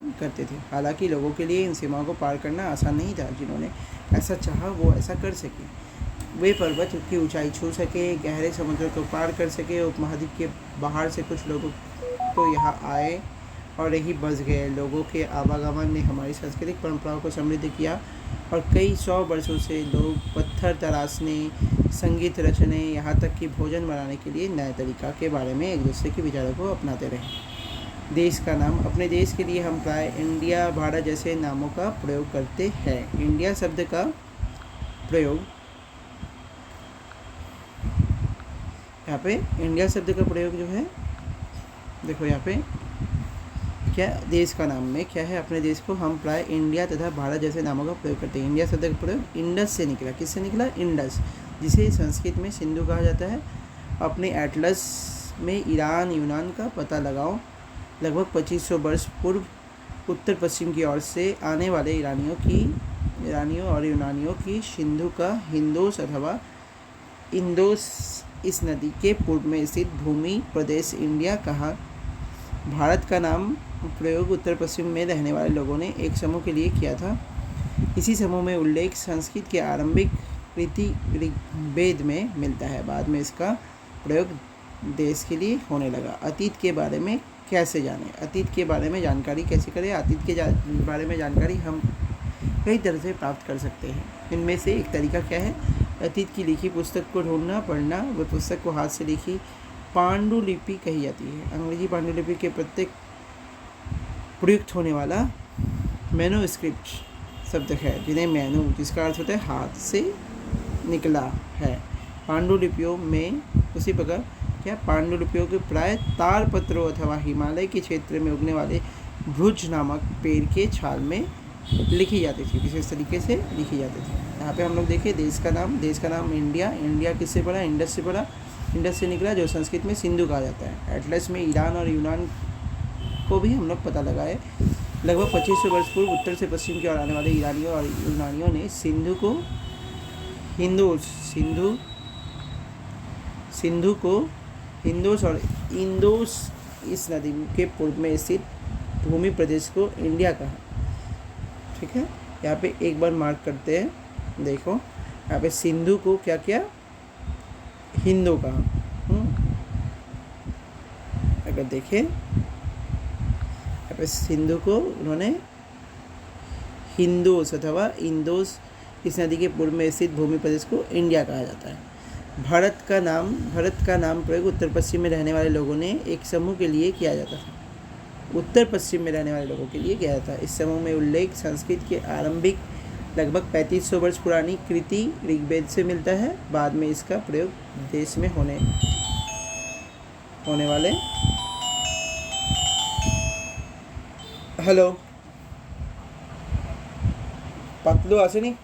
करते थे। हालांकि लोगों के लिए इन सीमाओं को पार करना आसान नहीं था। जिन्होंने ऐसा चाहा वो ऐसा कर सके। वे पर्वत की ऊंचाई छू सके, गहरे समुद्र को पार कर सके। उपमहाद्वीप के बाहर से कुछ लोगों तो यहाँ आए और यही बस गए। लोगों के आवागमन ने हमारी सांस्कृतिक परंपराओं को समृद्ध किया और कई 100 वर्षों से लोग पत्थर तराशने, संगीत रचने, यहाँ तक कि भोजन बनाने के लिए नए तरीका के बारे में एक दूसरे के विचारों को अपनाते रहे। देश का नाम। अपने देश के लिए हम प्राय इंडिया, भारत जैसे नामों का प्रयोग करते हैं। इंडिया शब्द का प्रयोग, यहाँ पे इंडिया शब्द का प्रयोग जो है, देखो यहाँ पे क्या देश का नाम में क्या है, अपने देश को हम प्राय इंडिया तथा भारत जैसे नामों का प्रयोग करते हैं। इंडिया शब्द का प्रयोग इंडस से निकला। किससे निकला? इंडस, जिसे संस्कृत में सिंधु कहा जाता है। अपने एटलस में ईरान, यूनान का पता लगाओ। लगभग 2500 वर्ष पूर्व उत्तर पश्चिम की ओर से आने वाले ईरानियों और यूनानियों की सिंधु का हिंदोस अथवा इंदोस इस नदी के पूर्व में स्थित भूमि प्रदेश इंडिया कहा। भारत का नाम प्रयोग उत्तर पश्चिम में रहने वाले लोगों ने एक समूह के लिए किया था। इसी समूह में उल्लेख संस्कृत के आरंभिक कृति ऋग्वेद में मिलता है। बाद में इसका प्रयोग देश के लिए होने लगा। अतीत के बारे में कैसे जानें? अतीत के बारे में जानकारी कैसे करें? अतीत के बारे में जानकारी हम कई तरह से प्राप्त कर सकते हैं। इनमें से एक तरीका क्या है? अतीत की लिखी पुस्तक को ढूंढना, पढ़ना। वह पुस्तक को हाथ से लिखी पांडुलिपि कही जाती है। अंग्रेजी पांडुलिपि के प्रत्येक प्रयुक्त होने वाला मैनोस्क्रिप्ट शब्द है, जिन्हें मैनु, जिसका अर्थ होता है हाथ से निकला है। पांडुलिपियों में उसी प्रकार क्या पांडुलिपियों के प्राय ताड़पत्रों अथवा हिमालय के क्षेत्र में उगने वाले भुज नामक पेड़ के छाल में लिखी जाती थी। विशेष तरीके से लिखी जाती थी। यहाँ पे हम लोग देखें देश का नाम इंडिया। इंडिया किससे पढ़ा? इंडस से पढ़ा। इंडस से निकला, जो संस्कृत में सिंधु कहा जाता है। एटलस में ईरान और यूनान को भी हम लोग पता लगाए। लगभग 2500 वर्ष पूर्व उत्तर से पश्चिम की ओर आने वाले ईरानियों और यूनानियों ने सिंधु को हिंदोस और इंदोस इस नदी के पूर्व में स्थित भूमि प्रदेश को इंडिया कहा। ठीक है, यहाँ पे एक बार मार्क करते हैं। देखो यहाँ पे सिंधु को क्या किया? हिंदू कहा। अगर देखें यहाँ पे सिंधु को उन्होंने हिंदोस अथवा इंदोस इस नदी के पूर्व में स्थित भूमि प्रदेश को इंडिया कहा जाता है। भारत का नाम प्रयोग उत्तर पश्चिम में रहने वाले लोगों ने एक समूह के लिए किया जाता था। उत्तर पश्चिम में रहने वाले लोगों के लिए किया जाता है। इस समूह में उल्लेख संस्कृत के आरंभिक लगभग 3500 वर्ष पुरानी कृति ऋग्वेद से मिलता है। बाद में इसका प्रयोग देश में होने वाले हेलो पतलू आसे नहीं